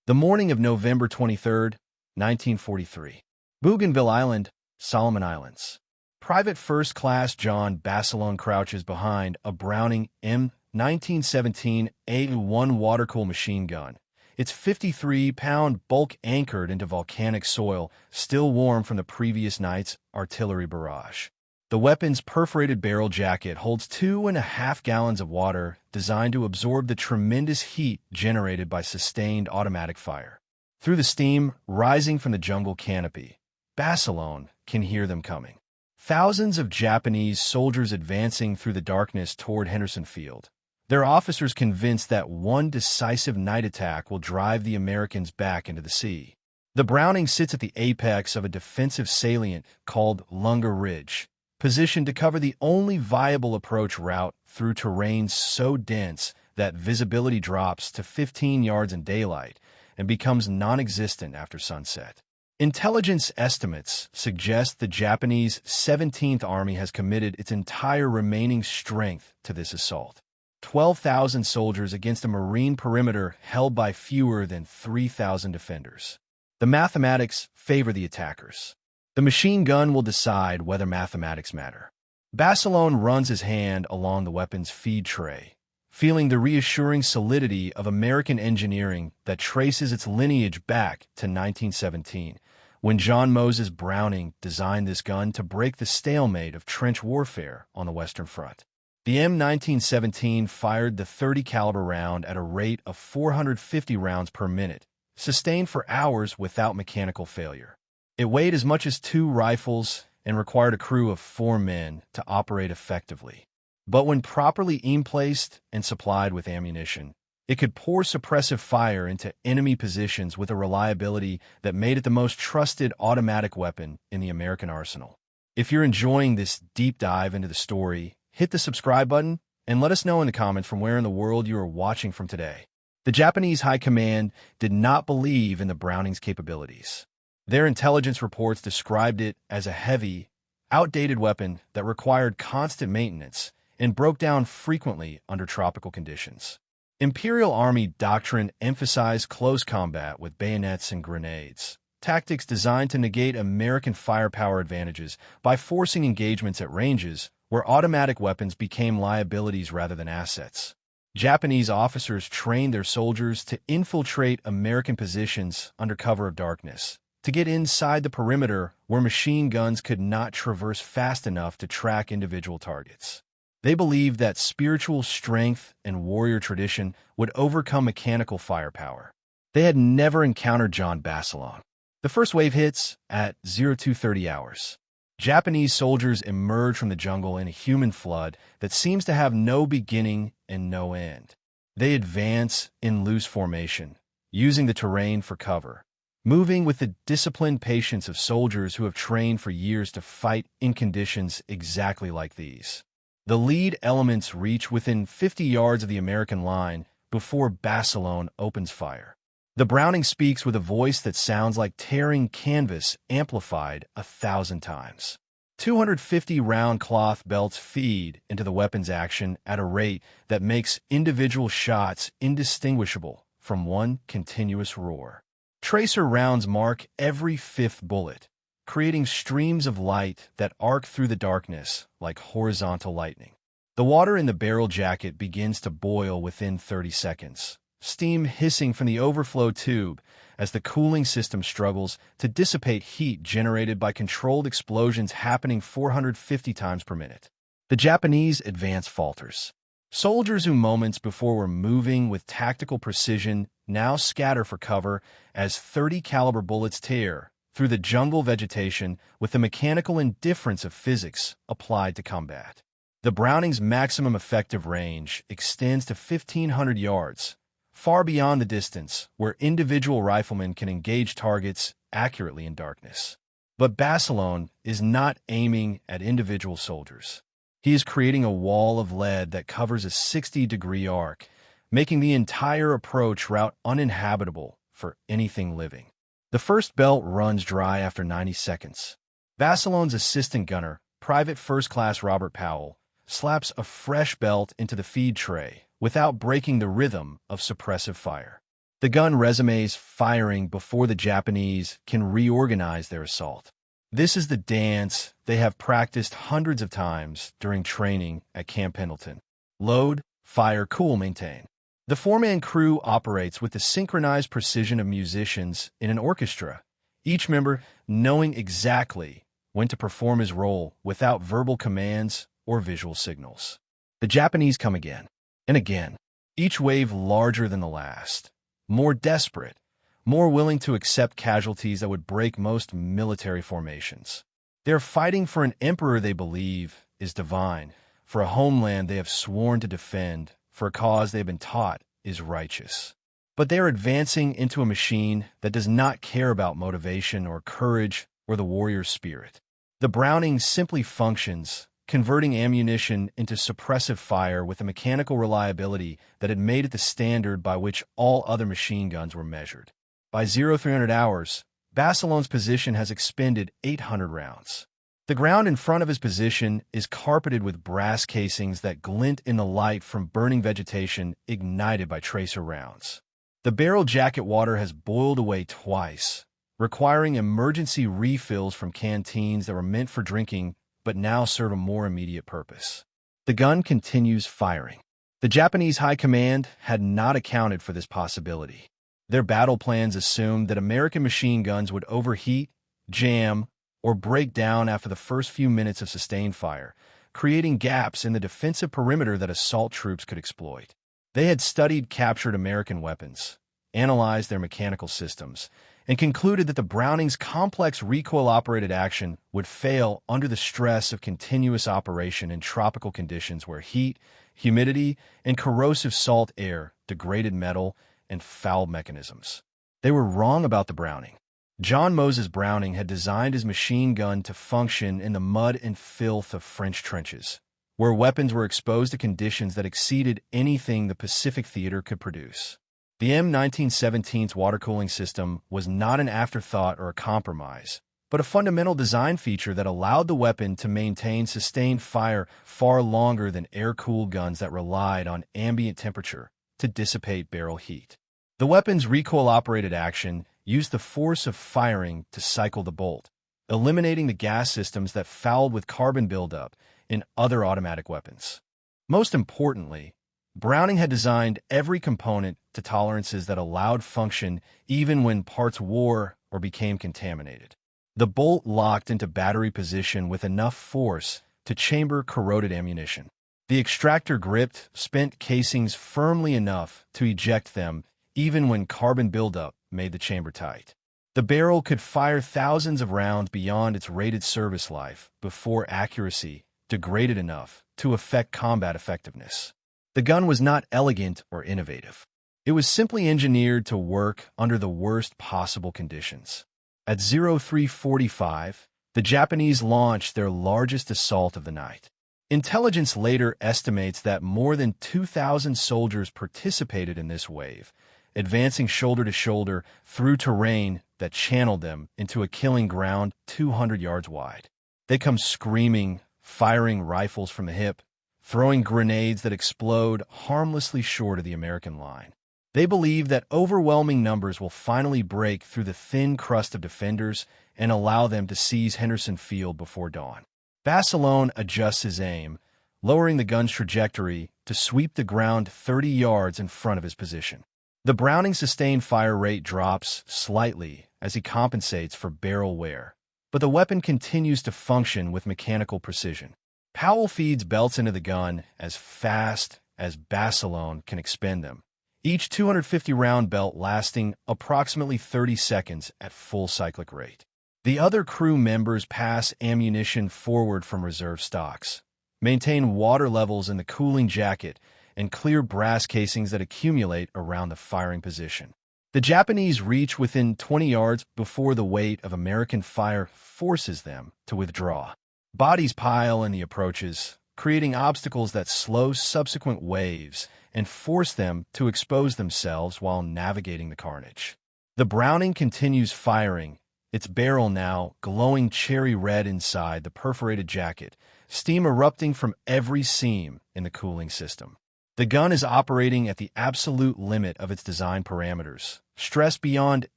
The morning of November 23, 1943. Bougainville Island, Solomon Islands. Private First Class John Basilone crouches behind a Browning M1917A1 water-cooled machine gun, its 53-pound bulk anchored into volcanic soil, still warm from the previous night's artillery barrage. The weapon's perforated barrel jacket holds 2.5 gallons of water designed to absorb the tremendous heat generated by sustained automatic fire. Through the steam rising from the jungle canopy, Basilone can hear them coming. Thousands of Japanese soldiers advancing through the darkness toward Henderson Field. Their officers convinced that one decisive night attack will drive the Americans back into the sea. The Browning sits at the apex of a defensive salient called Lunga Ridge, positioned to cover the only viable approach route through terrain so dense that visibility drops to 15 yards in daylight and becomes non-existent after sunset. Intelligence estimates suggest the Japanese Seventeenth Army has committed its entire remaining strength to this assault. 12,000 soldiers against a marine perimeter held by fewer than 3,000 defenders. The mathematics favor the attackers. The machine gun will decide whether mathematics matter. Basilone runs his hand along the weapon's feed tray, feeling the reassuring solidity of American engineering that traces its lineage back to 1917, when John Moses Browning designed this gun to break the stalemate of trench warfare on the Western Front. The M1917 fired the .30 caliber round at a rate of 450 rounds per minute, sustained for hours without mechanical failure. It weighed as much as 2 rifles and required a crew of 4 men to operate effectively. But when properly aim-placed and supplied with ammunition, it could pour suppressive fire into enemy positions with a reliability that made it the most trusted automatic weapon in the American arsenal. If you're enjoying this deep dive into the story, hit the subscribe button and let us know in the comments from where in the world you are watching from today. The Japanese High Command did not believe in the Browning's capabilities. Their intelligence reports described it as a heavy, outdated weapon that required constant maintenance and broke down frequently under tropical conditions. Imperial Army doctrine emphasized close combat with bayonets and grenades, tactics designed to negate American firepower advantages by forcing engagements at ranges where automatic weapons became liabilities rather than assets. Japanese officers trained their soldiers to infiltrate American positions under cover of darkness, to get inside the perimeter where machine guns could not traverse fast enough to track individual targets. They believed that spiritual strength and warrior tradition would overcome mechanical firepower. They had never encountered John Basilone. The first wave hits at 0230 hours. Japanese soldiers emerge from the jungle in a human flood that seems to have no beginning and no end. They advance in loose formation, using the terrain for cover, moving with the disciplined patience of soldiers who have trained for years to fight in conditions exactly like these. The lead elements reach within 50 yards of the American line before Basilone opens fire. The Browning speaks with a voice that sounds like tearing canvas amplified 1,000 times. 250-round cloth belts feed into the weapon's action at a rate that makes individual shots indistinguishable from one continuous roar. Tracer rounds mark every 5th bullet, creating streams of light that arc through the darkness like horizontal lightning. The water in the barrel jacket begins to boil within 30 seconds, steam hissing from the overflow tube as the cooling system struggles to dissipate heat generated by controlled explosions happening 450 times per minute. The Japanese advance falters. Soldiers who moments before were moving with tactical precision now scatter for cover as .30 caliber bullets tear through the jungle vegetation with the mechanical indifference of physics applied to combat. The Browning's maximum effective range extends to 1,500 yards, far beyond the distance where individual riflemen can engage targets accurately in darkness. But Basilone is not aiming at individual soldiers. He is creating a wall of lead that covers a 60-degree arc, making the entire approach route uninhabitable for anything living. The first belt runs dry after 90 seconds. Basilone's assistant gunner, Private First Class Robert Powell, slaps a fresh belt into the feed tray without breaking the rhythm of suppressive fire. The gun resumes firing before the Japanese can reorganize their assault. This is the dance they have practiced hundreds of times during training at Camp Pendleton. Load, fire, cool, maintain. The four-man crew operates with the synchronized precision of musicians in an orchestra, each member knowing exactly when to perform his role without verbal commands or visual signals. The Japanese come again and again, each wave larger than the last, more desperate, more willing to accept casualties that would break most military formations. They're fighting for an emperor they believe is divine, for a homeland they have sworn to defend, for a cause they have been taught is righteous. But they are advancing into a machine that does not care about motivation or courage or the warrior's spirit. The Browning simply functions, converting ammunition into suppressive fire with a mechanical reliability that had made it the standard by which all other machine guns were measured. By 0300 hours, Basilone's position has expended 800 rounds. The ground in front of his position is carpeted with brass casings that glint in the light from burning vegetation ignited by tracer rounds. The barrel jacket water has boiled away twice, requiring emergency refills from canteens that were meant for drinking but now serve a more immediate purpose. The gun continues firing. The Japanese High Command had not accounted for this possibility. Their battle plans assumed that American machine guns would overheat, jam, or break down after the first few minutes of sustained fire, creating gaps in the defensive perimeter that assault troops could exploit. They had studied captured American weapons, analyzed their mechanical systems, and concluded that the Browning's complex recoil-operated action would fail under the stress of continuous operation in tropical conditions where heat, humidity, and corrosive salt air degraded metal and fouled mechanisms. They were wrong about the Browning. John Moses Browning had designed his machine gun to function in the mud and filth of French trenches, where weapons were exposed to conditions that exceeded anything the Pacific theater could produce. The M1917's water cooling system was not an afterthought or a compromise, but a fundamental design feature that allowed the weapon to maintain sustained fire far longer than air-cooled guns that relied on ambient temperature to dissipate barrel heat. The weapon's recoil-operated action used the force of firing to cycle the bolt, eliminating the gas systems that fouled with carbon buildup in other automatic weapons. Most importantly, Browning had designed every component to tolerances that allowed function even when parts wore or became contaminated. The bolt locked into battery position with enough force to chamber corroded ammunition. The extractor gripped spent casings firmly enough to eject them even when carbon buildup made the chamber tight. The barrel could fire thousands of rounds beyond its rated service life before accuracy degraded enough to affect combat effectiveness. The gun was not elegant or innovative. It was simply engineered to work under the worst possible conditions. At 0345, the Japanese launched their largest assault of the night. Intelligence later estimates that more than 2,000 soldiers participated in this wave, advancing shoulder to shoulder through terrain that channeled them into a killing ground 200 yards wide. They come screaming, firing rifles from the hip, throwing grenades that explode harmlessly short of the American line. They believe that overwhelming numbers will finally break through the thin crust of defenders and allow them to seize Henderson Field before dawn. Basilone adjusts his aim, lowering the gun's trajectory to sweep the ground 30 yards in front of his position. The Browning's sustained fire rate drops slightly as he compensates for barrel wear, but the weapon continues to function with mechanical precision. Powell feeds belts into the gun as fast as Basilone can expend them, each 250-round belt lasting approximately 30 seconds at full cyclic rate. The other crew members pass ammunition forward from reserve stocks, maintain water levels in the cooling jacket, and clear brass casings that accumulate around the firing position. The Japanese reach within 20 yards before the weight of American fire forces them to withdraw. Bodies pile in the approaches, creating obstacles that slow subsequent waves and force them to expose themselves while navigating the carnage. The Browning continues firing, its barrel now glowing cherry red inside the perforated jacket, steam erupting from every seam in the cooling system. The gun is operating at the absolute limit of its design parameters, stressed beyond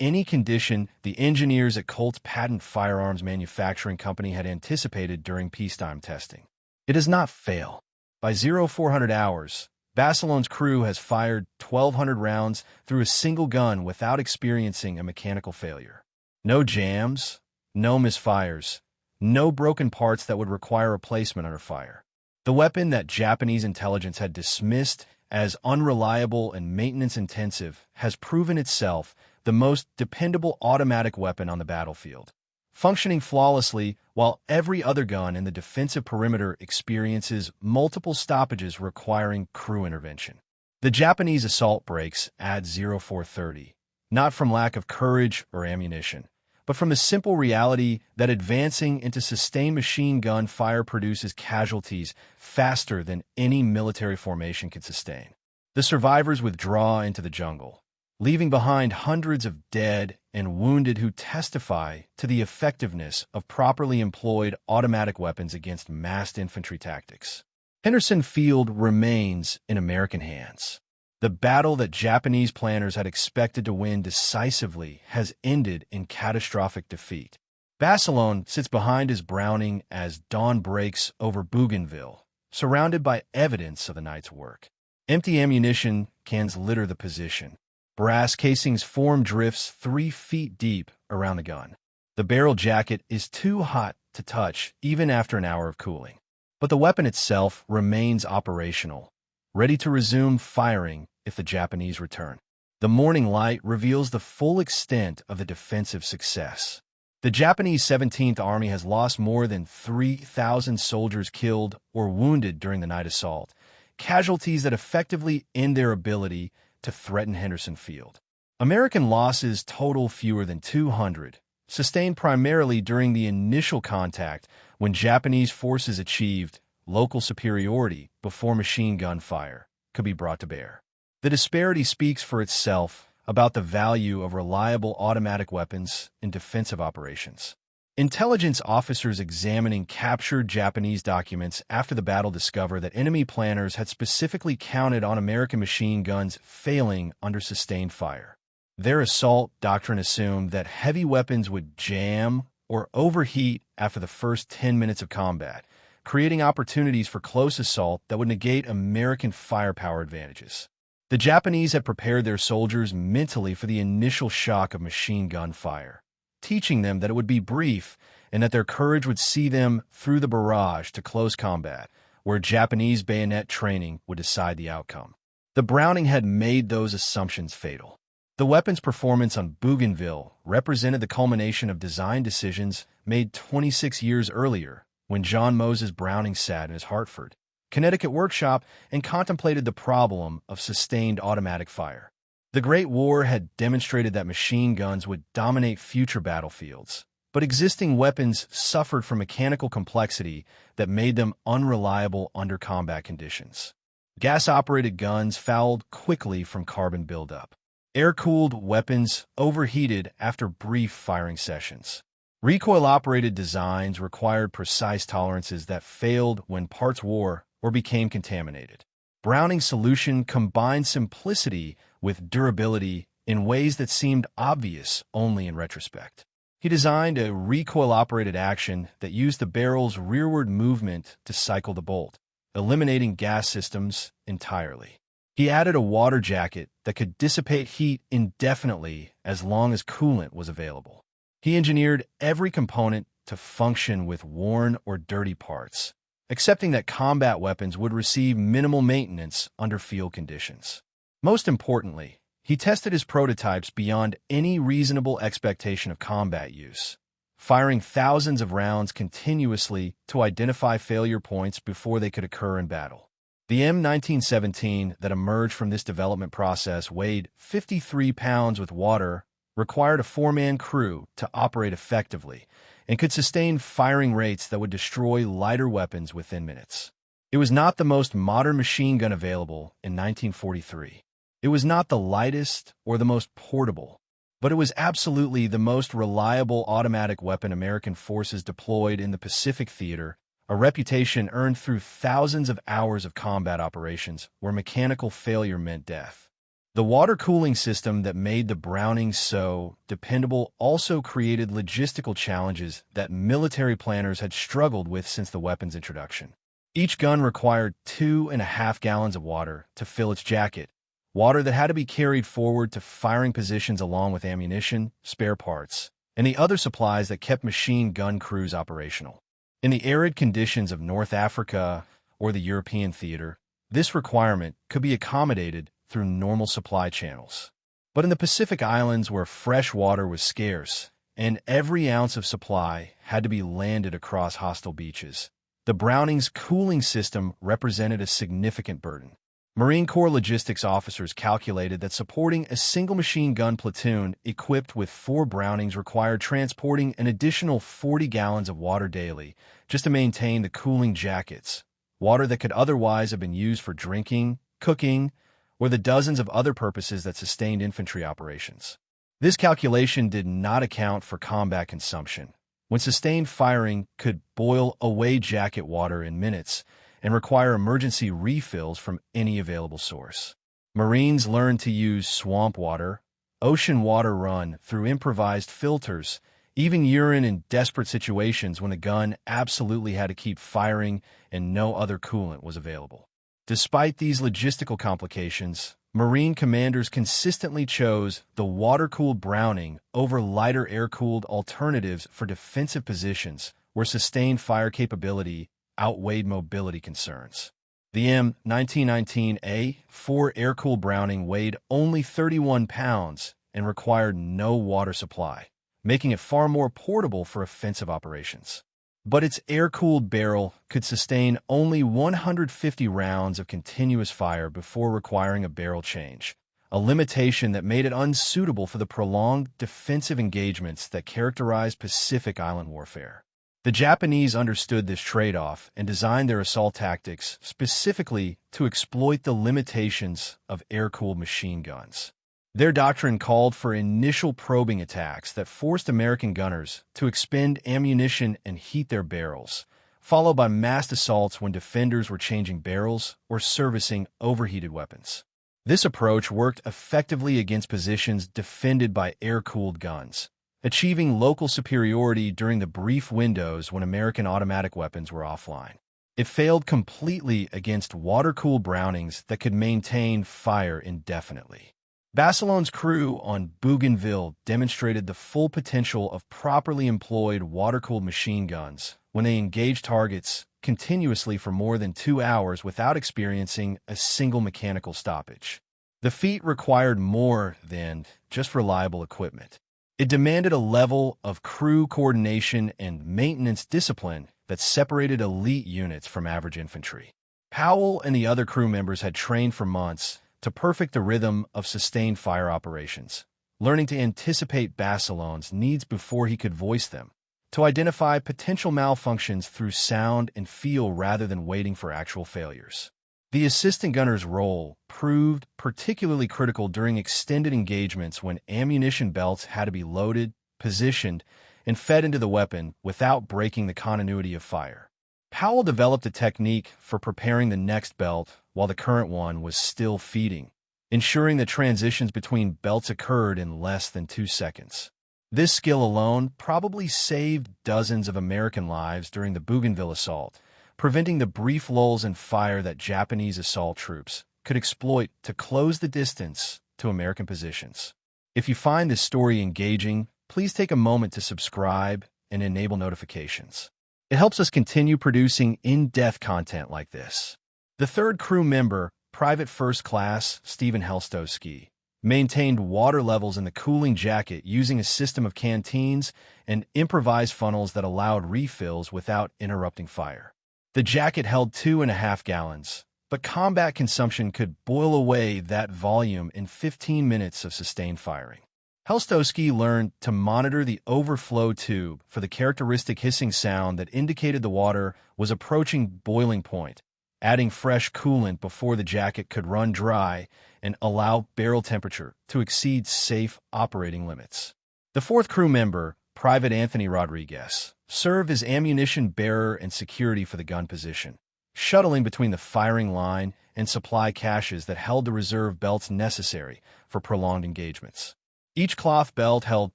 any condition the engineers at Colt's patent firearms manufacturing company had anticipated during peacetime testing. It does not fail. By 0400 hours, Basilone's crew has fired 1,200 rounds through a single gun without experiencing a mechanical failure. No jams, no misfires, no broken parts that would require replacement under fire. The weapon that Japanese intelligence had dismissed as unreliable and maintenance-intensive has proven itself the most dependable automatic weapon on the battlefield, functioning flawlessly while every other gun in the defensive perimeter experiences multiple stoppages requiring crew intervention. The Japanese assault breaks at 0430, not from lack of courage or ammunition, but from the simple reality that advancing into sustained machine gun fire produces casualties faster than any military formation can sustain. The survivors withdraw into the jungle, leaving behind hundreds of dead and wounded who testify to the effectiveness of properly employed automatic weapons against massed infantry tactics. Henderson Field remains in American hands. The battle that Japanese planners had expected to win decisively has ended in catastrophic defeat. Basilone sits behind his Browning as dawn breaks over Bougainville, surrounded by evidence of the night's work. Empty ammunition cans litter the position. Brass casings form drifts 3 feet deep around the gun. The barrel jacket is too hot to touch even after an hour of cooling. But the weapon itself remains operational, ready to resume firing if the Japanese return. The morning light reveals the full extent of the defensive success. The Japanese 17th Army has lost more than 3,000 soldiers killed or wounded during the night assault, casualties that effectively end their ability to threaten Henderson Field. American losses total fewer than 200, sustained primarily during the initial contact when Japanese forces achieved local superiority before machine gun fire could be brought to bear. The disparity speaks for itself about the value of reliable automatic weapons in defensive operations. Intelligence officers examining captured Japanese documents after the battle discover that enemy planners had specifically counted on American machine guns failing under sustained fire. Their assault doctrine assumed that heavy weapons would jam or overheat after the first 10 minutes of combat, creating opportunities for close assault that would negate American firepower advantages. The Japanese had prepared their soldiers mentally for the initial shock of machine gun fire, teaching them that it would be brief and that their courage would see them through the barrage to close combat, where Japanese bayonet training would decide the outcome. The Browning had made those assumptions fatal. The weapon's performance on Bougainville represented the culmination of design decisions made 26 years earlier when John Moses Browning sat in his Hartford, Connecticut workshop and contemplated the problem of sustained automatic fire. The Great War had demonstrated that machine guns would dominate future battlefields, but existing weapons suffered from mechanical complexity that made them unreliable under combat conditions. Gas-operated guns fouled quickly from carbon buildup. Air-cooled weapons overheated after brief firing sessions. Recoil-operated designs required precise tolerances that failed when parts wore or became contaminated. Browning's solution combined simplicity with durability in ways that seemed obvious only in retrospect. He designed a recoil-operated action that used the barrel's rearward movement to cycle the bolt, eliminating gas systems entirely. He added a water jacket that could dissipate heat indefinitely as long as coolant was available. He engineered every component to function with worn or dirty parts, accepting that combat weapons would receive minimal maintenance under field conditions. Most importantly, he tested his prototypes beyond any reasonable expectation of combat use, firing thousands of rounds continuously to identify failure points before they could occur in battle. The M1917 that emerged from this development process weighed 53 pounds with water, required a 4-man crew to operate effectively, and could sustain firing rates that would destroy lighter weapons within minutes. It was not the most modern machine gun available in 1943. It was not the lightest or the most portable, but it was absolutely the most reliable automatic weapon American forces deployed in the Pacific Theater a reputation earned through thousands of hours of combat operations where mechanical failure meant death. The water cooling system that made the Browning so dependable also created logistical challenges that military planners had struggled with since the weapon's introduction. Each gun required 2.5 gallons of water to fill its jacket, water that had to be carried forward to firing positions along with ammunition, spare parts, and the other supplies that kept machine gun crews operational. In the arid conditions of North Africa or the European theater, this requirement could be accommodated through normal supply channels. But in the Pacific Islands, where fresh water was scarce and every ounce of supply had to be landed across hostile beaches, the Browning's cooling system represented a significant burden. Marine Corps logistics officers calculated that supporting a single machine gun platoon equipped with 4 Brownings required transporting an additional 40 gallons of water daily just to maintain the cooling jackets, water that could otherwise have been used for drinking, cooking, or the dozens of other purposes that sustained infantry operations. This calculation did not account for combat consumption, when sustained firing could boil away jacket water in minutes and require emergency refills from any available source. Marines learned to use swamp water, ocean water run through improvised filters, even urine in desperate situations when the gun absolutely had to keep firing and no other coolant was available. Despite these logistical complications, Marine commanders consistently chose the water-cooled Browning over lighter air-cooled alternatives for defensive positions where sustained fire capability outweighed mobility concerns. The M1919A1 air-cooled Browning weighed only 31 pounds and required no water supply, making it far more portable for offensive operations. But its air-cooled barrel could sustain only 150 rounds of continuous fire before requiring a barrel change, a limitation that made it unsuitable for the prolonged defensive engagements that characterized Pacific Island warfare. The Japanese understood this trade-off and designed their assault tactics specifically to exploit the limitations of air-cooled machine guns. Their doctrine called for initial probing attacks that forced American gunners to expend ammunition and heat their barrels, followed by massed assaults when defenders were changing barrels or servicing overheated weapons. This approach worked effectively against positions defended by air-cooled guns, achieving local superiority during the brief windows when American automatic weapons were offline. It failed completely against water-cooled Brownings that could maintain fire indefinitely. Basilone's crew on Bougainville demonstrated the full potential of properly employed water-cooled machine guns when they engaged targets continuously for more than 2 hours without experiencing a single mechanical stoppage. The feat required more than just reliable equipment. It demanded a level of crew coordination and maintenance discipline that separated elite units from average infantry. Powell and the other crew members had trained for months to perfect the rhythm of sustained fire operations, learning to anticipate Basilone's needs before he could voice them, to identify potential malfunctions through sound and feel rather than waiting for actual failures. The assistant gunner's role proved particularly critical during extended engagements when ammunition belts had to be loaded, positioned, and fed into the weapon without breaking the continuity of fire. Powell developed a technique for preparing the next belt while the current one was still feeding, ensuring that transitions between belts occurred in less than 2 seconds. This skill alone probably saved dozens of American lives during the Bougainville assault, preventing the brief lulls in fire that Japanese assault troops could exploit to close the distance to American positions. If you find this story engaging, please take a moment to subscribe and enable notifications. It helps us continue producing in-depth content like this. The third crew member, Private First Class Stephen Helstowski, maintained water levels in the cooling jacket using a system of canteens and improvised funnels that allowed refills without interrupting fire. The jacket held 2.5 gallons, but combat consumption could boil away that volume in 15 minutes of sustained firing. Helstowski learned to monitor the overflow tube for the characteristic hissing sound that indicated the water was approaching boiling point, adding fresh coolant before the jacket could run dry and allow barrel temperature to exceed safe operating limits. The fourth crew member, Private Anthony Rodriguez, served as ammunition bearer and security for the gun position, shuttling between the firing line and supply caches that held the reserve belts necessary for prolonged engagements. Each cloth belt held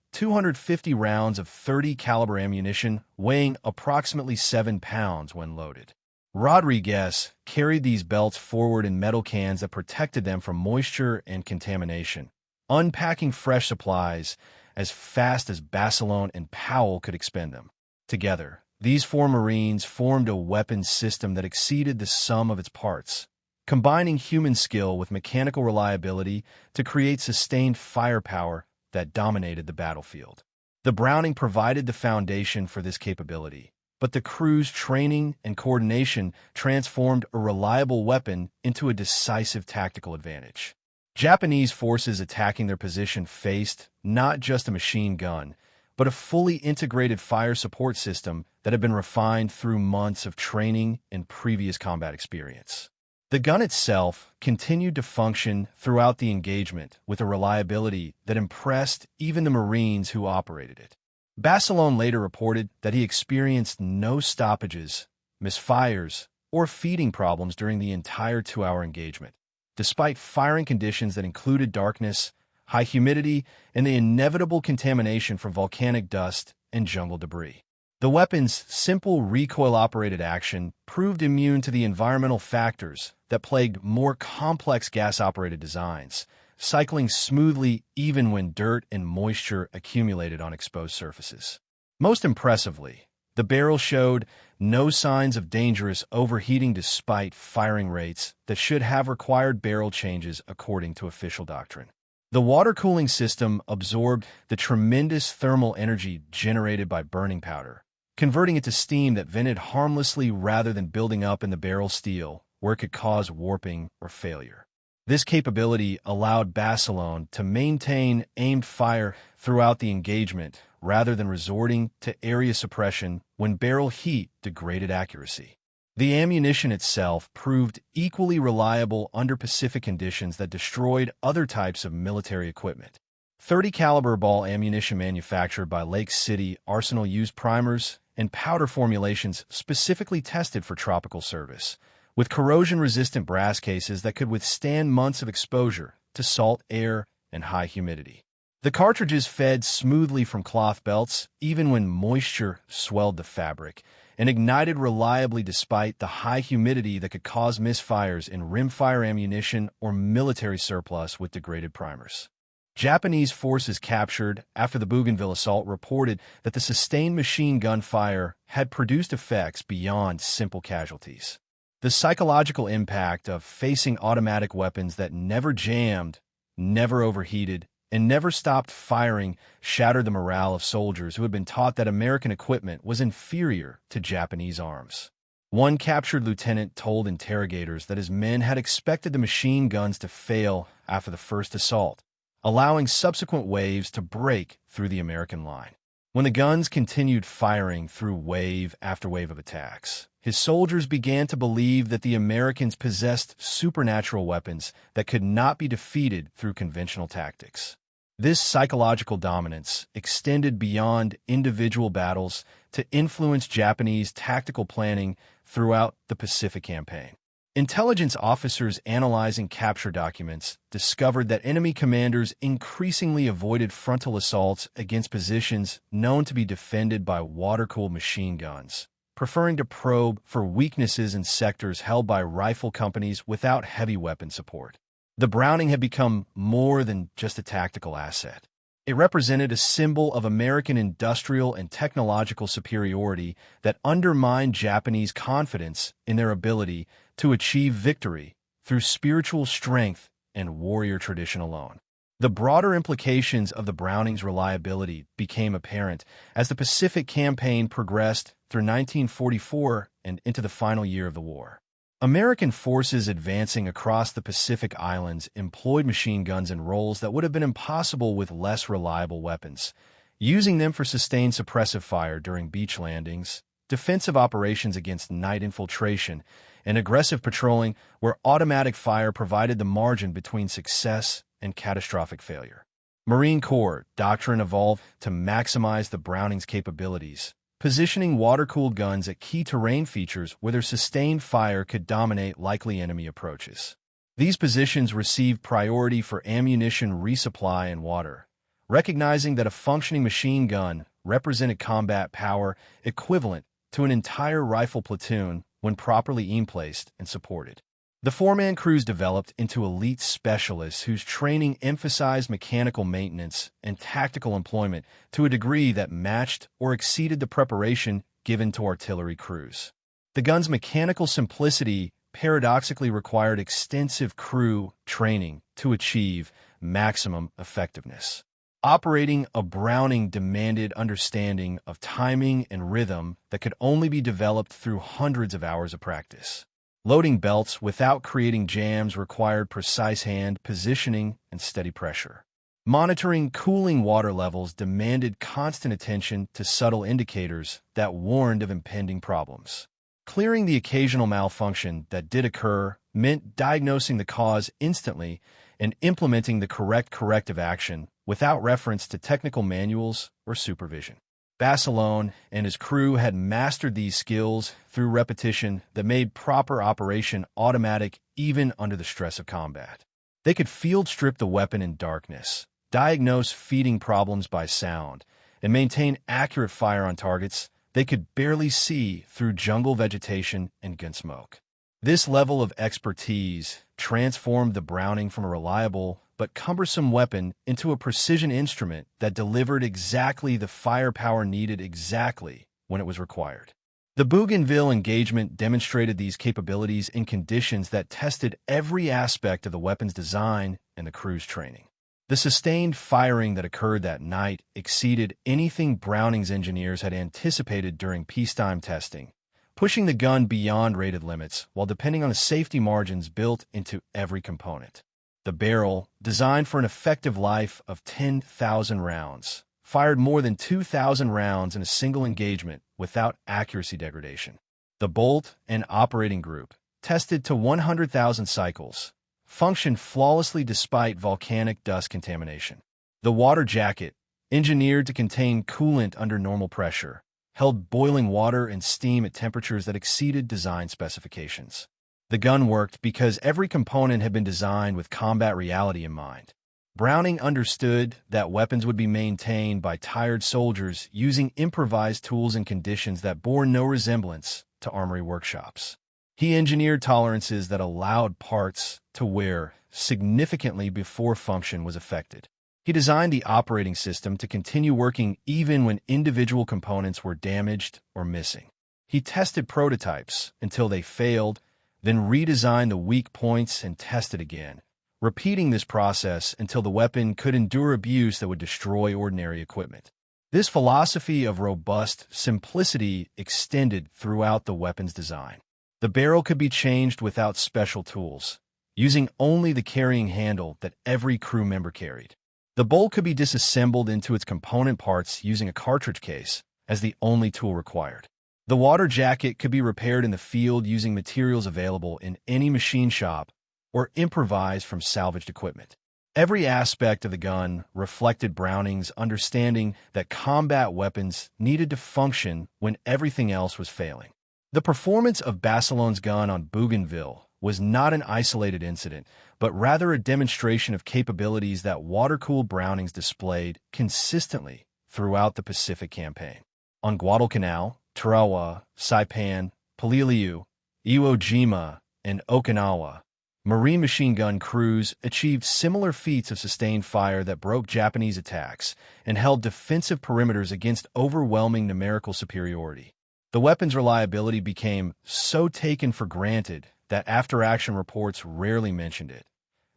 250 rounds of .30 caliber ammunition, weighing approximately 7 pounds when loaded. Rodriguez carried these belts forward in metal cans that protected them from moisture and contamination, unpacking fresh supplies as fast as Basilone and Powell could expend them. Together, these four Marines formed a weapons system that exceeded the sum of its parts, combining human skill with mechanical reliability to create sustained firepower that dominated the battlefield. The Browning provided the foundation for this capability, but the crew's training and coordination transformed a reliable weapon into a decisive tactical advantage. Japanese forces attacking their position faced not just a machine gun, but a fully integrated fire support system that had been refined through months of training and previous combat experience. The gun itself continued to function throughout the engagement with a reliability that impressed even the Marines who operated it. Basilone later reported that he experienced no stoppages, misfires, or feeding problems during the entire 2-hour engagement, despite firing conditions that included darkness, high humidity, and the inevitable contamination from volcanic dust and jungle debris. The weapon's simple recoil-operated action proved immune to the environmental factors that plagued more complex gas-operated designs, cycling smoothly even when dirt and moisture accumulated on exposed surfaces. Most impressively, the barrel showed no signs of dangerous overheating despite firing rates that should have required barrel changes according to official doctrine. The water cooling system absorbed the tremendous thermal energy generated by burning powder, converting it to steam that vented harmlessly rather than building up in the barrel steel, where it could cause warping or failure. This capability allowed Basilone to maintain aimed fire throughout the engagement rather than resorting to area suppression when barrel heat degraded accuracy. The ammunition itself proved equally reliable under Pacific conditions that destroyed other types of military equipment. .30 caliber ball ammunition manufactured by Lake City Arsenal used primers and powder formulations specifically tested for tropical service, with corrosion-resistant brass cases that could withstand months of exposure to salt air and high humidity. The cartridges fed smoothly from cloth belts even when moisture swelled the fabric, and ignited reliably despite the high humidity that could cause misfires in rimfire ammunition or military surplus with degraded primers. Japanese forces captured after the Bougainville assault reported that the sustained machine gun fire had produced effects beyond simple casualties. The psychological impact of facing automatic weapons that never jammed, never overheated, and never stopped firing shattered the morale of soldiers who had been taught that American equipment was inferior to Japanese arms. One captured lieutenant told interrogators that his men had expected the machine guns to fail after the first assault, allowing subsequent waves to break through the American line. When the guns continued firing through wave after wave of attacks, his soldiers began to believe that the Americans possessed supernatural weapons that could not be defeated through conventional tactics. This psychological dominance extended beyond individual battles to influence Japanese tactical planning throughout the Pacific Campaign. Intelligence officers analyzing capture documents discovered that enemy commanders increasingly avoided frontal assaults against positions known to be defended by water-cooled machine guns, preferring to probe for weaknesses in sectors held by rifle companies without heavy weapon support. The Browning had become more than just a tactical asset. It represented a symbol of American industrial and technological superiority that undermined Japanese confidence in their ability to achieve victory through spiritual strength and warrior tradition alone. The broader implications of the Browning's reliability became apparent as the Pacific Campaign progressed through 1944 and into the final year of the war. American forces advancing across the Pacific Islands employed machine guns in roles that would have been impossible with less reliable weapons, using them for sustained suppressive fire during beach landings, defensive operations against night infiltration, and aggressive patrolling where automatic fire provided the margin between success and catastrophic failure. Marine Corps doctrine evolved to maximize the Browning's capabilities, positioning water-cooled guns at key terrain features where their sustained fire could dominate likely enemy approaches. These positions received priority for ammunition resupply and water, recognizing that a functioning machine gun represented combat power equivalent to an entire rifle platoon when properly aim-placed and supported. The four-man crews developed into elite specialists whose training emphasized mechanical maintenance and tactical employment to a degree that matched or exceeded the preparation given to artillery crews. The gun's mechanical simplicity paradoxically required extensive crew training to achieve maximum effectiveness. Operating a Browning demanded understanding of timing and rhythm that could only be developed through hundreds of hours of practice. Loading belts without creating jams required precise hand positioning and steady pressure. Monitoring cooling water levels demanded constant attention to subtle indicators that warned of impending problems. Clearing the occasional malfunction that did occur meant diagnosing the cause instantly and implementing the correct corrective action without reference to technical manuals or supervision. Basilone and his crew had mastered these skills through repetition that made proper operation automatic even under the stress of combat. They could field strip the weapon in darkness, diagnose feeding problems by sound, and maintain accurate fire on targets they could barely see through jungle vegetation and gun smoke. This level of expertise transformed the Browning from a reliable but cumbersome weapon into a precision instrument that delivered exactly the firepower needed exactly when it was required. The Bougainville engagement demonstrated these capabilities in conditions that tested every aspect of the weapon's design and the crew's training. The sustained firing that occurred that night exceeded anything Browning's engineers had anticipated during peacetime testing, pushing the gun beyond rated limits while depending on the safety margins built into every component. The barrel, designed for an effective life of 10,000 rounds, fired more than 2,000 rounds in a single engagement without accuracy degradation. The bolt and operating group, tested to 100,000 cycles, functioned flawlessly despite volcanic dust contamination. The water jacket, engineered to contain coolant under normal pressure, held boiling water and steam at temperatures that exceeded design specifications. The gun worked because every component had been designed with combat reality in mind. Browning understood that weapons would be maintained by tired soldiers using improvised tools in conditions that bore no resemblance to armory workshops. He engineered tolerances that allowed parts to wear significantly before function was affected. He designed the operating system to continue working even when individual components were damaged or missing. He tested prototypes until they failed, then redesigned the weak points and tested again, repeating this process until the weapon could endure abuse that would destroy ordinary equipment. This philosophy of robust simplicity extended throughout the weapon's design. The barrel could be changed without special tools, using only the carrying handle that every crew member carried. The bolt could be disassembled into its component parts using a cartridge case as the only tool required. The water jacket could be repaired in the field using materials available in any machine shop or improvised from salvaged equipment. Every aspect of the gun reflected Browning's understanding that combat weapons needed to function when everything else was failing. The performance of Basilone's gun on Bougainville was not an isolated incident, but rather a demonstration of capabilities that water-cooled Brownings displayed consistently throughout the Pacific Campaign. On Guadalcanal, Tarawa, Saipan, Peleliu, Iwo Jima, and Okinawa, Marine machine gun crews achieved similar feats of sustained fire that broke Japanese attacks and held defensive perimeters against overwhelming numerical superiority. The weapon's reliability became so taken for granted that after-action reports rarely mentioned it,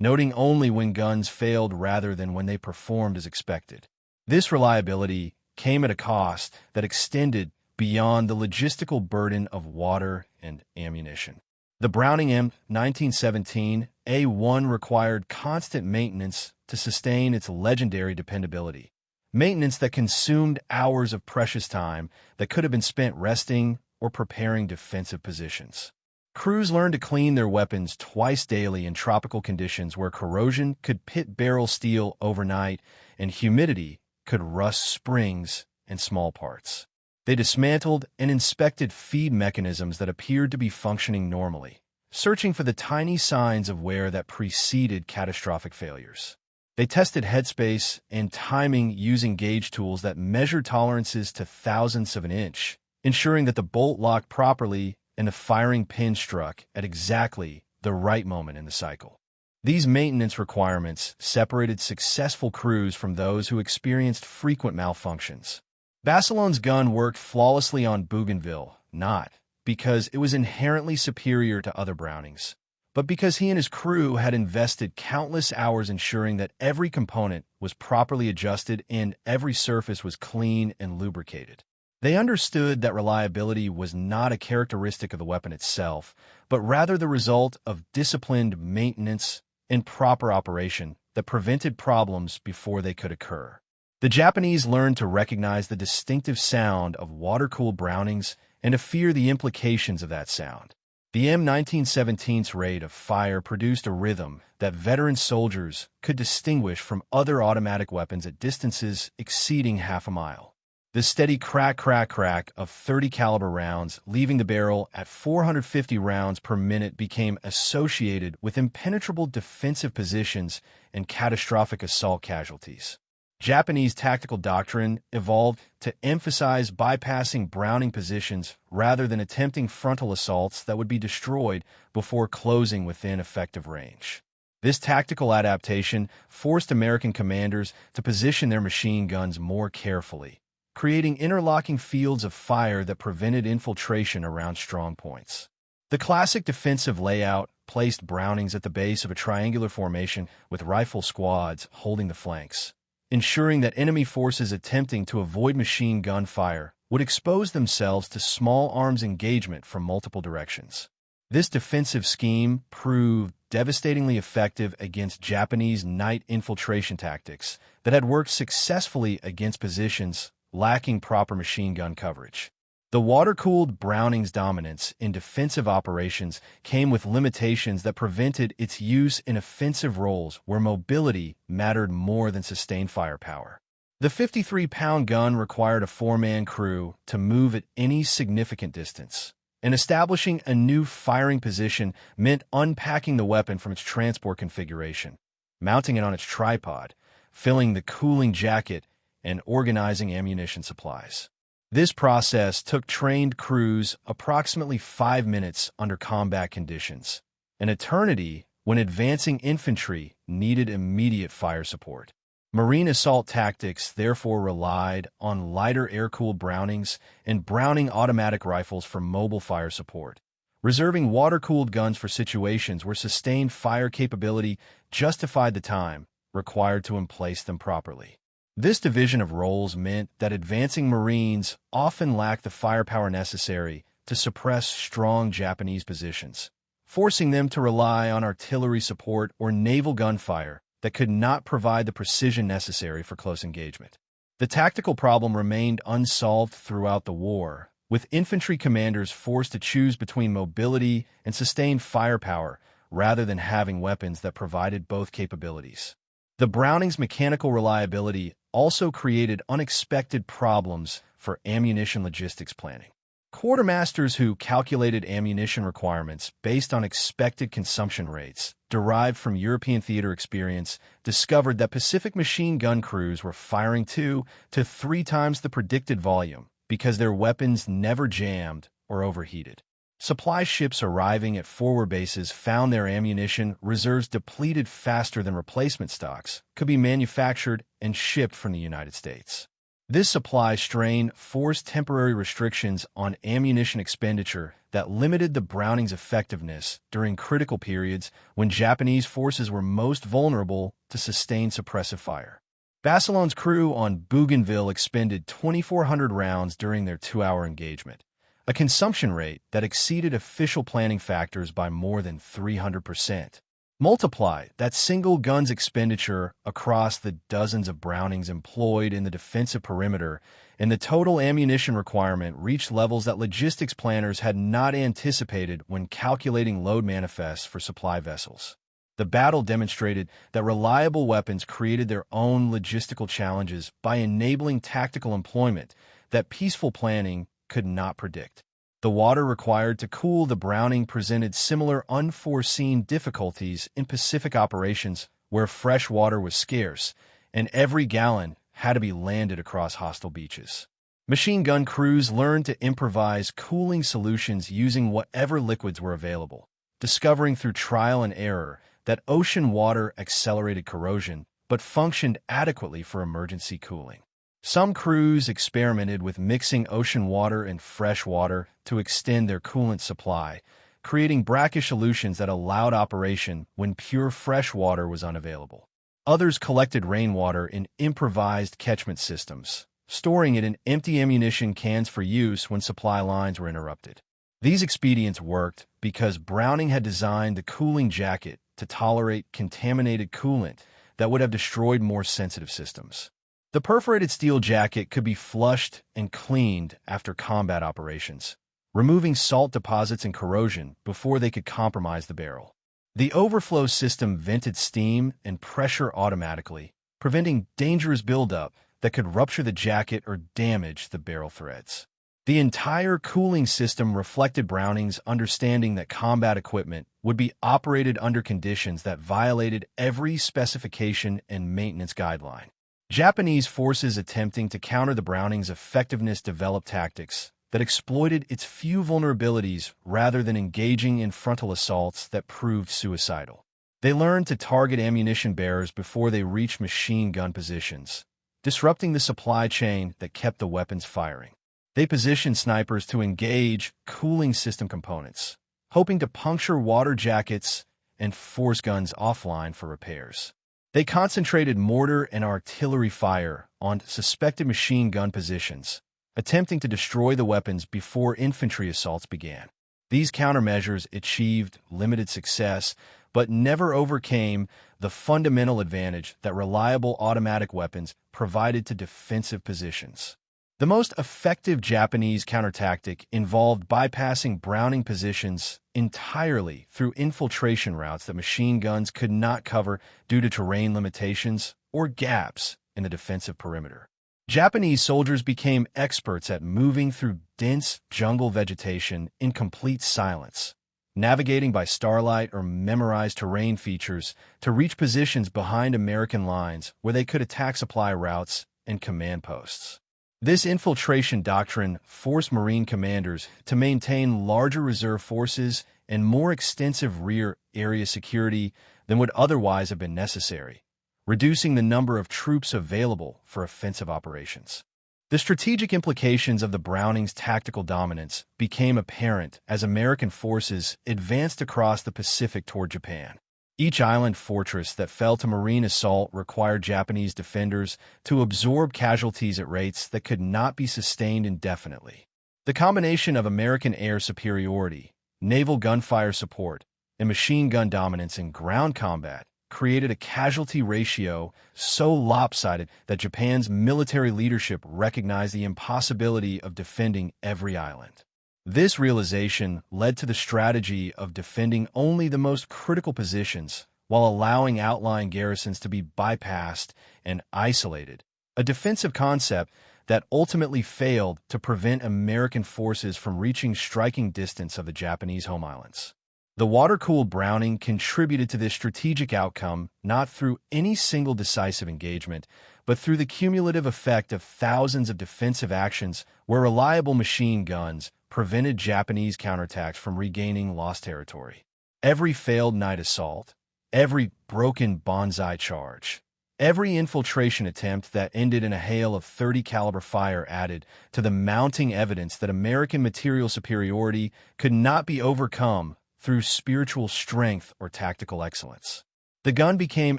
noting only when guns failed rather than when they performed as expected. This reliability came at a cost that extended beyond the logistical burden of water and ammunition. The Browning M1917A1 required constant maintenance to sustain its legendary dependability, maintenance that consumed hours of precious time that could have been spent resting or preparing defensive positions. Crews learned to clean their weapons twice daily in tropical conditions where corrosion could pit barrel steel overnight and humidity could rust springs and small parts. They dismantled and inspected feed mechanisms that appeared to be functioning normally, searching for the tiny signs of wear that preceded catastrophic failures. They tested headspace and timing using gauge tools that measured tolerances to thousandths of an inch, ensuring that the bolt locked properly and the firing pin struck at exactly the right moment in the cycle. These maintenance requirements separated successful crews from those who experienced frequent malfunctions. Basilone's gun worked flawlessly on Bougainville, not because it was inherently superior to other Brownings, but because he and his crew had invested countless hours ensuring that every component was properly adjusted and every surface was clean and lubricated. They understood that reliability was not a characteristic of the weapon itself, but rather the result of disciplined maintenance and proper operation that prevented problems before they could occur. The Japanese learned to recognize the distinctive sound of water-cooled Brownings and to fear the implications of that sound. The M1917's rate of fire produced a rhythm that veteran soldiers could distinguish from other automatic weapons at distances exceeding half a mile. The steady crack, crack, crack of 30 caliber rounds leaving the barrel at 450 rounds per minute became associated with impenetrable defensive positions and catastrophic assault casualties. Japanese tactical doctrine evolved to emphasize bypassing Browning positions rather than attempting frontal assaults that would be destroyed before closing within effective range. This tactical adaptation forced American commanders to position their machine guns more carefully, creating interlocking fields of fire that prevented infiltration around strong points. The classic defensive layout placed Brownings at the base of a triangular formation with rifle squads holding the flanks, ensuring that enemy forces attempting to avoid machine gun fire would expose themselves to small arms engagement from multiple directions. This defensive scheme proved devastatingly effective against Japanese night infiltration tactics that had worked successfully against positions lacking proper machine gun coverage. The water-cooled Browning's dominance in defensive operations came with limitations that prevented its use in offensive roles where mobility mattered more than sustained firepower. The 53-pound gun required a four-man crew to move at any significant distance, and establishing a new firing position meant unpacking the weapon from its transport configuration, mounting it on its tripod, filling the cooling jacket, and organizing ammunition supplies. This process took trained crews approximately 5 minutes under combat conditions, an eternity when advancing infantry needed immediate fire support. Marine assault tactics therefore relied on lighter air-cooled Brownings and Browning automatic rifles for mobile fire support, reserving water-cooled guns for situations where sustained fire capability justified the time required to emplace them properly. This division of roles meant that advancing Marines often lacked the firepower necessary to suppress strong Japanese positions, forcing them to rely on artillery support or naval gunfire that could not provide the precision necessary for close engagement. The tactical problem remained unsolved throughout the war, with infantry commanders forced to choose between mobility and sustained firepower rather than having weapons that provided both capabilities. The Browning's mechanical reliability also created unexpected problems for ammunition logistics planning. Quartermasters who calculated ammunition requirements based on expected consumption rates derived from European theater experience discovered that Pacific machine gun crews were firing 2 to 3 times the predicted volume because their weapons never jammed or overheated. Supply ships arriving at forward bases found their ammunition reserves depleted faster than replacement stocks could be manufactured and shipped from the United States. This supply strain forced temporary restrictions on ammunition expenditure that limited the Browning's effectiveness during critical periods when Japanese forces were most vulnerable to sustained suppressive fire. Basilone's crew on Bougainville expended 2,400 rounds during their 2-hour engagement, a consumption rate that exceeded official planning factors by more than 300%. Multiply that single gun's expenditure across the dozens of Brownings employed in the defensive perimeter, and the total ammunition requirement reached levels that logistics planners had not anticipated when calculating load manifests for supply vessels. The battle demonstrated that reliable weapons created their own logistical challenges by enabling tactical employment that peaceful planning could not predict. The water required to cool the Browning presented similar unforeseen difficulties in Pacific operations where fresh water was scarce, and every gallon had to be landed across hostile beaches. Machine gun crews learned to improvise cooling solutions using whatever liquids were available, discovering through trial and error that ocean water accelerated corrosion but functioned adequately for emergency cooling. Some crews experimented with mixing ocean water and fresh water to extend their coolant supply, creating brackish solutions that allowed operation when pure fresh water was unavailable. Others collected rainwater in improvised catchment systems, storing it in empty ammunition cans for use when supply lines were interrupted. These expedients worked because Browning had designed the cooling jacket to tolerate contaminated coolant that would have destroyed more sensitive systems. The perforated steel jacket could be flushed and cleaned after combat operations, removing salt deposits and corrosion before they could compromise the barrel. The overflow system vented steam and pressure automatically, preventing dangerous buildup that could rupture the jacket or damage the barrel threads. The entire cooling system reflected Browning's understanding that combat equipment would be operated under conditions that violated every specification and maintenance guideline. Japanese forces attempting to counter the Browning's effectiveness developed tactics that exploited its few vulnerabilities rather than engaging in frontal assaults that proved suicidal. They learned to target ammunition bearers before they reached machine gun positions, disrupting the supply chain that kept the weapons firing. They positioned snipers to engage cooling system components, hoping to puncture water jackets and force guns offline for repairs. They concentrated mortar and artillery fire on suspected machine gun positions, attempting to destroy the weapons before infantry assaults began. These countermeasures achieved limited success, but never overcame the fundamental advantage that reliable automatic weapons provided to defensive positions. The most effective Japanese countertactic involved bypassing Browning positions entirely through infiltration routes that machine guns could not cover due to terrain limitations or gaps in the defensive perimeter. Japanese soldiers became experts at moving through dense jungle vegetation in complete silence, navigating by starlight or memorized terrain features to reach positions behind American lines where they could attack supply routes and command posts. This infiltration doctrine forced Marine commanders to maintain larger reserve forces and more extensive rear area security than would otherwise have been necessary, reducing the number of troops available for offensive operations. The strategic implications of the Browning's tactical dominance became apparent as American forces advanced across the Pacific toward Japan. Each island fortress that fell to Marine assault required Japanese defenders to absorb casualties at rates that could not be sustained indefinitely. The combination of American air superiority, naval gunfire support, and machine gun dominance in ground combat created a casualty ratio so lopsided that Japan's military leadership recognized the impossibility of defending every island. This realization led to the strategy of defending only the most critical positions while allowing outlying garrisons to be bypassed and isolated, a defensive concept that ultimately failed to prevent American forces from reaching striking distance of the Japanese home islands. The water-cooled Browning contributed to this strategic outcome not through any single decisive engagement, but through the cumulative effect of thousands of defensive actions where reliable machine guns prevented Japanese counterattacks from regaining lost territory. Every failed night assault, every broken banzai charge, every infiltration attempt that ended in a hail of .30 caliber fire added to the mounting evidence that American material superiority could not be overcome through spiritual strength or tactical excellence. The gun became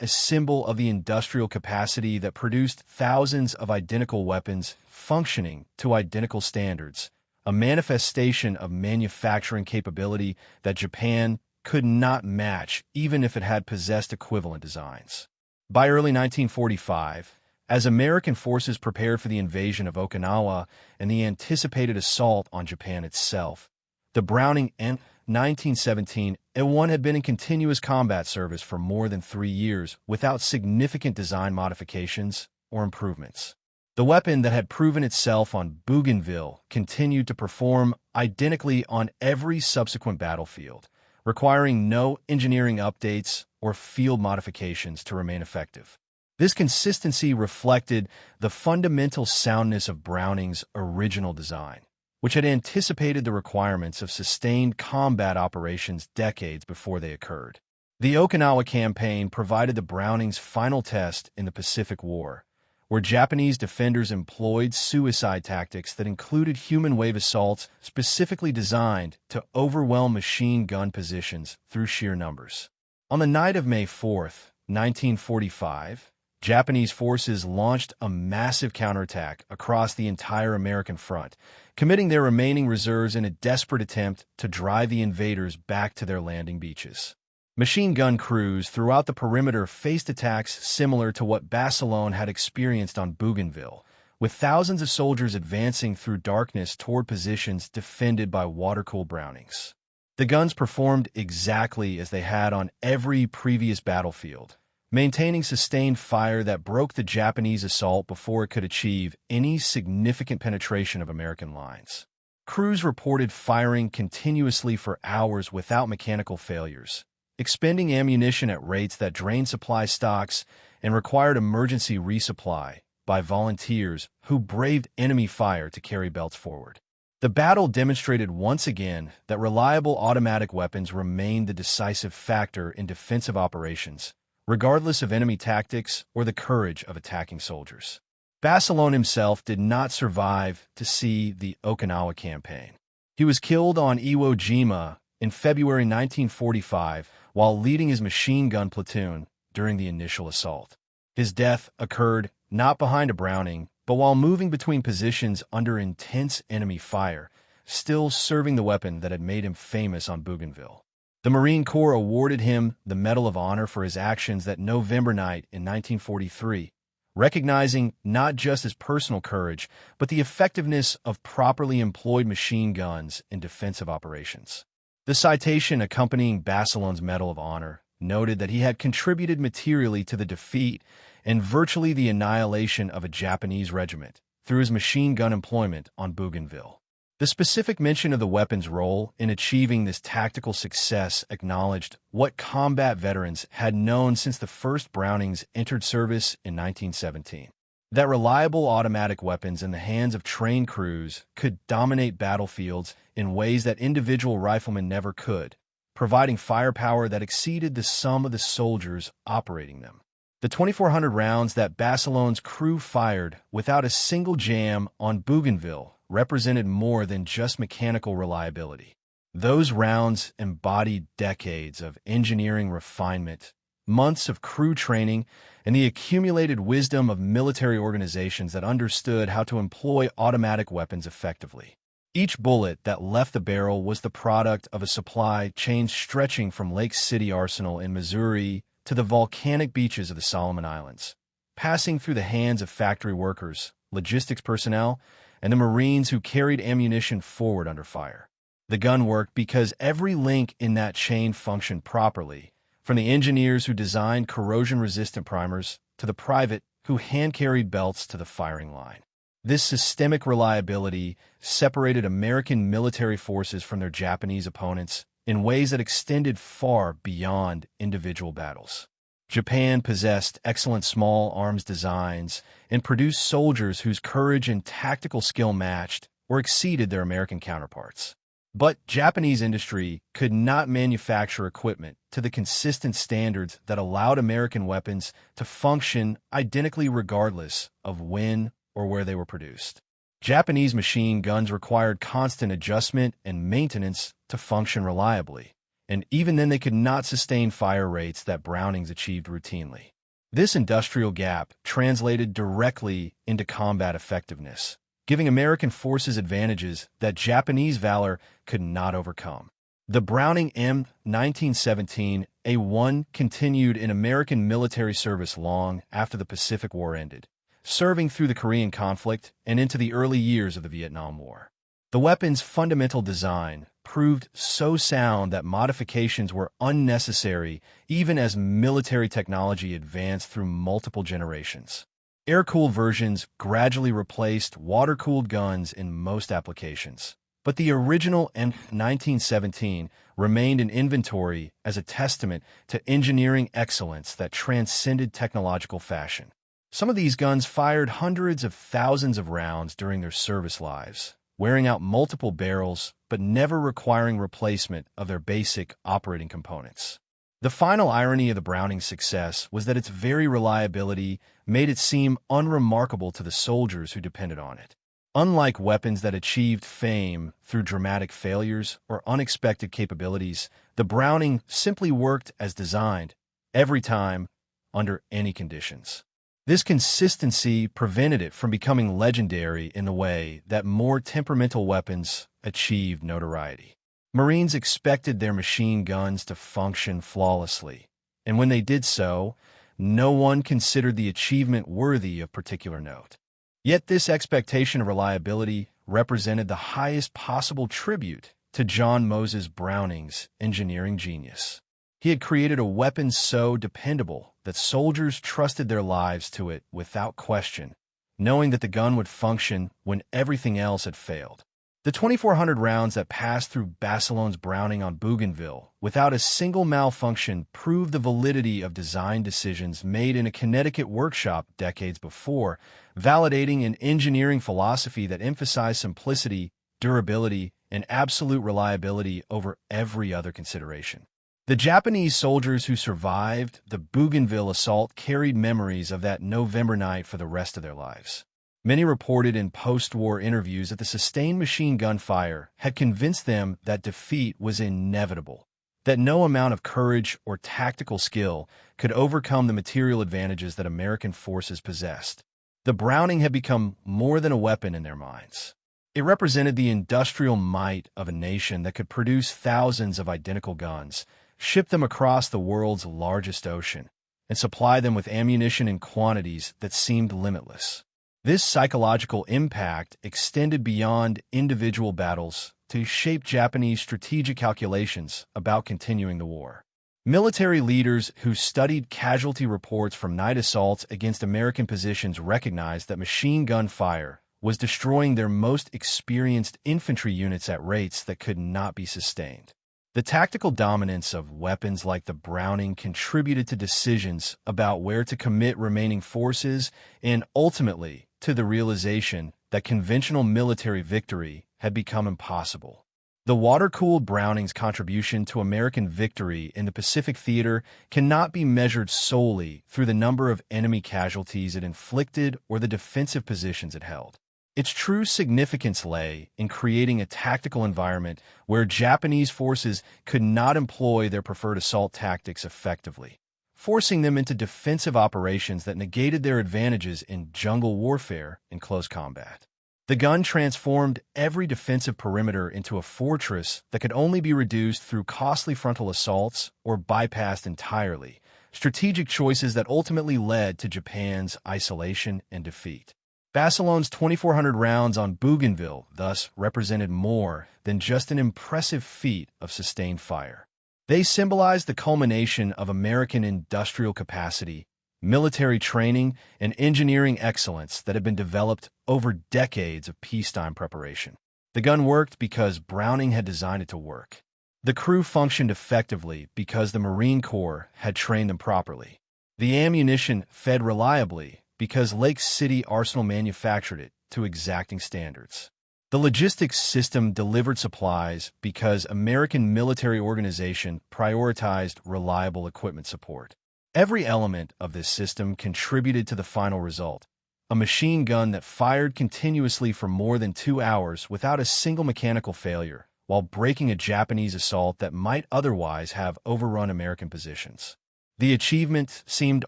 a symbol of the industrial capacity that produced thousands of identical weapons functioning to identical standards, a manifestation of manufacturing capability that Japan could not match even if it had possessed equivalent designs. By early 1945, as American forces prepared for the invasion of Okinawa and the anticipated assault on Japan itself, the Browning M1917A1 had been in continuous combat service for more than 3 years without significant design modifications or improvements. The The weapon that had proven itself on Bougainville continued to perform identically on every subsequent battlefield, requiring no engineering updates or field modifications to remain effective. This consistency reflected the fundamental soundness of Browning's original design, which had anticipated the requirements of sustained combat operations decades before they occurred. The Okinawa campaign provided the Browning's final test in the Pacific War, where Japanese defenders employed suicide tactics that included human wave assaults specifically designed to overwhelm machine gun positions through sheer numbers. On the night of May 4, 1945, Japanese forces launched a massive counterattack across the entire American front, committing their remaining reserves in a desperate attempt to drive the invaders back to their landing beaches. Machine gun crews throughout the perimeter faced attacks similar to what Basilone had experienced on Bougainville, with thousands of soldiers advancing through darkness toward positions defended by water-cooled Brownings. The guns performed exactly as they had on every previous battlefield, maintaining sustained fire that broke the Japanese assault before it could achieve any significant penetration of American lines. Crews reported firing continuously for hours without mechanical failures, expending ammunition at rates that drained supply stocks and required emergency resupply by volunteers who braved enemy fire to carry belts forward. The battle demonstrated once again that reliable automatic weapons remained the decisive factor in defensive operations, regardless of enemy tactics or the courage of attacking soldiers. Basilone himself did not survive to see the Okinawa campaign. He was killed on Iwo Jima in February 1945 while leading his machine gun platoon during the initial assault. His death occurred not behind a Browning, but while moving between positions under intense enemy fire, still serving the weapon that had made him famous on Bougainville. The Marine Corps awarded him the Medal of Honor for his actions that November night in 1943, recognizing not just his personal courage, but the effectiveness of properly employed machine guns in defensive operations. The citation accompanying Basilone's Medal of Honor noted that he had contributed materially to the defeat and virtually the annihilation of a Japanese regiment through his machine gun employment on Bougainville. The specific mention of the weapon's role in achieving this tactical success acknowledged what combat veterans had known since the first Brownings entered service in 1917. That reliable automatic weapons in the hands of trained crews could dominate battlefields in ways that individual riflemen never could, providing firepower that exceeded the sum of the soldiers operating them. The 2,400 rounds that Basilone's crew fired without a single jam on Bougainville represented more than just mechanical reliability. Those rounds embodied decades of engineering refinement, months of crew training, and the accumulated wisdom of military organizations that understood how to employ automatic weapons effectively. Each bullet that left the barrel was the product of a supply chain stretching from Lake City Arsenal in Missouri to the volcanic beaches of the Solomon Islands, passing through the hands of factory workers, logistics personnel, and the Marines who carried ammunition forward under fire. The gun worked because every link in that chain functioned properly, from the engineers who designed corrosion-resistant primers to the private who hand-carried belts to the firing line. This systemic reliability separated American military forces from their Japanese opponents in ways that extended far beyond individual battles. Japan possessed excellent small arms designs and produced soldiers whose courage and tactical skill matched or exceeded their American counterparts. But Japanese industry could not manufacture equipment to the consistent standards that allowed American weapons to function identically regardless of when or where they were produced. Japanese machine guns required constant adjustment and maintenance to function reliably, and even then they could not sustain fire rates that Brownings achieved routinely. This industrial gap translated directly into combat effectiveness, giving American forces advantages that Japanese valor could not overcome. The Browning M1917A1 continued in American military service long after the Pacific War ended, serving through the Korean conflict and into the early years of the Vietnam War. The weapon's fundamental design proved so sound that modifications were unnecessary even as military technology advanced through multiple generations. Air-cooled versions gradually replaced water-cooled guns in most applications. But the original M1917 remained in inventory as a testament to engineering excellence that transcended technological fashion. Some of these guns fired hundreds of thousands of rounds during their service lives, wearing out multiple barrels but never requiring replacement of their basic operating components. The final irony of the Browning's success was that its very reliability made it seem unremarkable to the soldiers who depended on it. Unlike weapons that achieved fame through dramatic failures or unexpected capabilities, the Browning simply worked as designed, every time, under any conditions. This consistency prevented it from becoming legendary in the way that more temperamental weapons achieved notoriety. Marines expected their machine guns to function flawlessly, and when they did so, no one considered the achievement worthy of particular note. Yet this expectation of reliability represented the highest possible tribute to John Moses Browning's engineering genius. He had created a weapon so dependable that soldiers trusted their lives to it without question, knowing that the gun would function when everything else had failed. The 2,400 rounds that passed through Basilone's Browning on Bougainville without a single malfunction proved the validity of design decisions made in a Connecticut workshop decades before, validating an engineering philosophy that emphasized simplicity, durability, and absolute reliability over every other consideration. The Japanese soldiers who survived the Bougainville assault carried memories of that November night for the rest of their lives. Many reported in post-war interviews that the sustained machine gun fire had convinced them that defeat was inevitable, that no amount of courage or tactical skill could overcome the material advantages that American forces possessed. The Browning had become more than a weapon in their minds. It represented the industrial might of a nation that could produce thousands of identical guns, ship them across the world's largest ocean, and supply them with ammunition in quantities that seemed limitless. This psychological impact extended beyond individual battles to shape Japanese strategic calculations about continuing the war. Military leaders who studied casualty reports from night assaults against American positions recognized that machine gun fire was destroying their most experienced infantry units at rates that could not be sustained. The tactical dominance of weapons like the Browning contributed to decisions about where to commit remaining forces and ultimately to the realization that conventional military victory had become impossible. The water-cooled Browning's contribution to American victory in the Pacific Theater cannot be measured solely through the number of enemy casualties it inflicted or the defensive positions it held. Its true significance lay in creating a tactical environment where Japanese forces could not employ their preferred assault tactics effectively, forcing them into defensive operations that negated their advantages in jungle warfare and close combat. The gun transformed every defensive perimeter into a fortress that could only be reduced through costly frontal assaults or bypassed entirely, strategic choices that ultimately led to Japan's isolation and defeat. Basilone's 2,400 rounds on Bougainville thus represented more than just an impressive feat of sustained fire. They symbolized the culmination of American industrial capacity, military training, and engineering excellence that had been developed over decades of peacetime preparation. The gun worked because Browning had designed it to work. The crew functioned effectively because the Marine Corps had trained them properly. The ammunition fed reliably because Lake City Arsenal manufactured it to exacting standards. The logistics system delivered supplies because American military organization prioritized reliable equipment support. Every element of this system contributed to the final result, a machine gun that fired continuously for more than 2 hours without a single mechanical failure, while breaking a Japanese assault that might otherwise have overrun American positions. The achievement seemed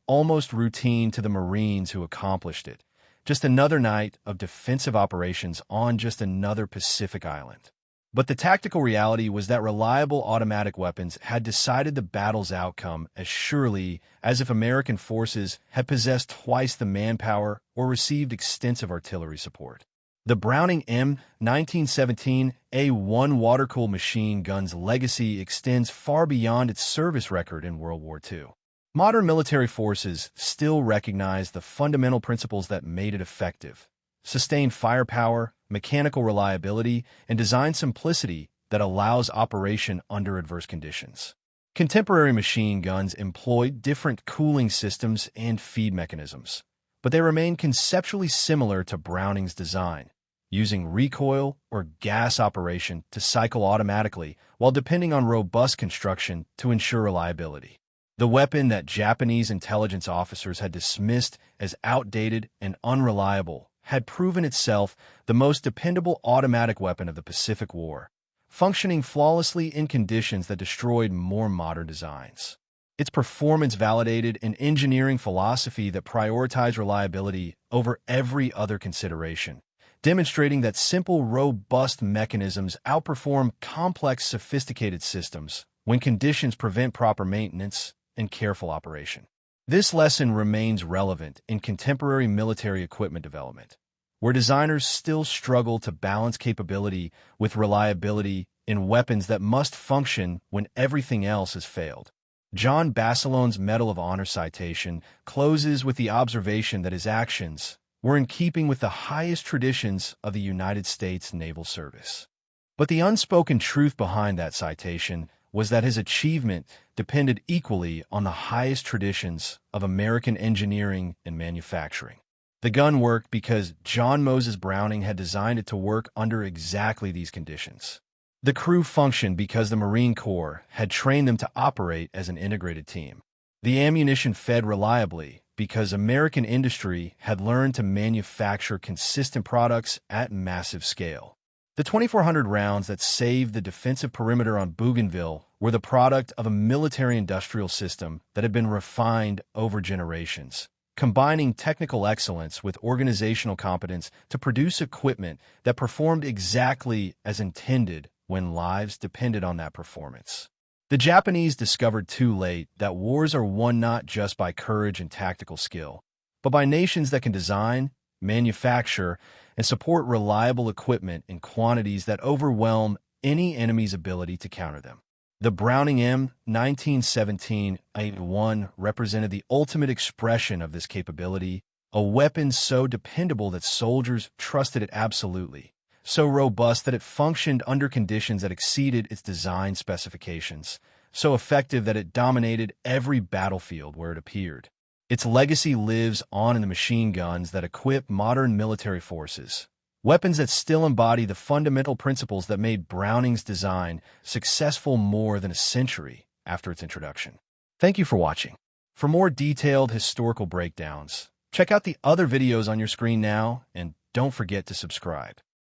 almost routine to the Marines who accomplished it, just another night of defensive operations on just another Pacific island. But the tactical reality was that reliable automatic weapons had decided the battle's outcome as surely as if American forces had possessed twice the manpower or received extensive artillery support. The Browning M1917A1 water-cooled machine gun's legacy extends far beyond its service record in World War II. Modern military forces still recognize the fundamental principles that made it effective: sustained firepower, mechanical reliability, and design simplicity that allows operation under adverse conditions. Contemporary machine guns employ different cooling systems and feed mechanisms, but they remain conceptually similar to Browning's design, using recoil or gas operation to cycle automatically while depending on robust construction to ensure reliability. The weapon that Japanese intelligence officers had dismissed as outdated and unreliable had proven itself the most dependable automatic weapon of the Pacific War, functioning flawlessly in conditions that destroyed more modern designs. Its performance validated an engineering philosophy that prioritized reliability over every other consideration, demonstrating that simple, robust mechanisms outperform complex, sophisticated systems when conditions prevent proper maintenance and careful operation. This lesson remains relevant in contemporary military equipment development, where designers still struggle to balance capability with reliability in weapons that must function when everything else has failed. John Basilone's Medal of Honor citation closes with the observation that his actions were in keeping with the highest traditions of the United States Naval Service. But the unspoken truth behind that citation was that his achievement depended equally on the highest traditions of American engineering and manufacturing. The gun worked because John Moses Browning had designed it to work under exactly these conditions. The crew functioned because the Marine Corps had trained them to operate as an integrated team. The ammunition fed reliably because American industry had learned to manufacture consistent products at massive scale. The 2,400 rounds that saved the defensive perimeter on Bougainville were the product of a military-industrial system that had been refined over generations, combining technical excellence with organizational competence to produce equipment that performed exactly as intended when lives depended on that performance. The Japanese discovered too late that wars are won not just by courage and tactical skill, but by nations that can design, manufacture, and support reliable equipment in quantities that overwhelm any enemy's ability to counter them. The Browning M1917A1 represented the ultimate expression of this capability, a weapon so dependable that soldiers trusted it absolutely, so robust that it functioned under conditions that exceeded its design specifications, so effective that it dominated every battlefield where it appeared. Its legacy lives on in the machine guns that equip modern military forces, weapons that still embody the fundamental principles that made Browning's design successful more than a century after its introduction. Thank you for watching. For more detailed historical breakdowns, check out the other videos on your screen now, and don't forget to subscribe.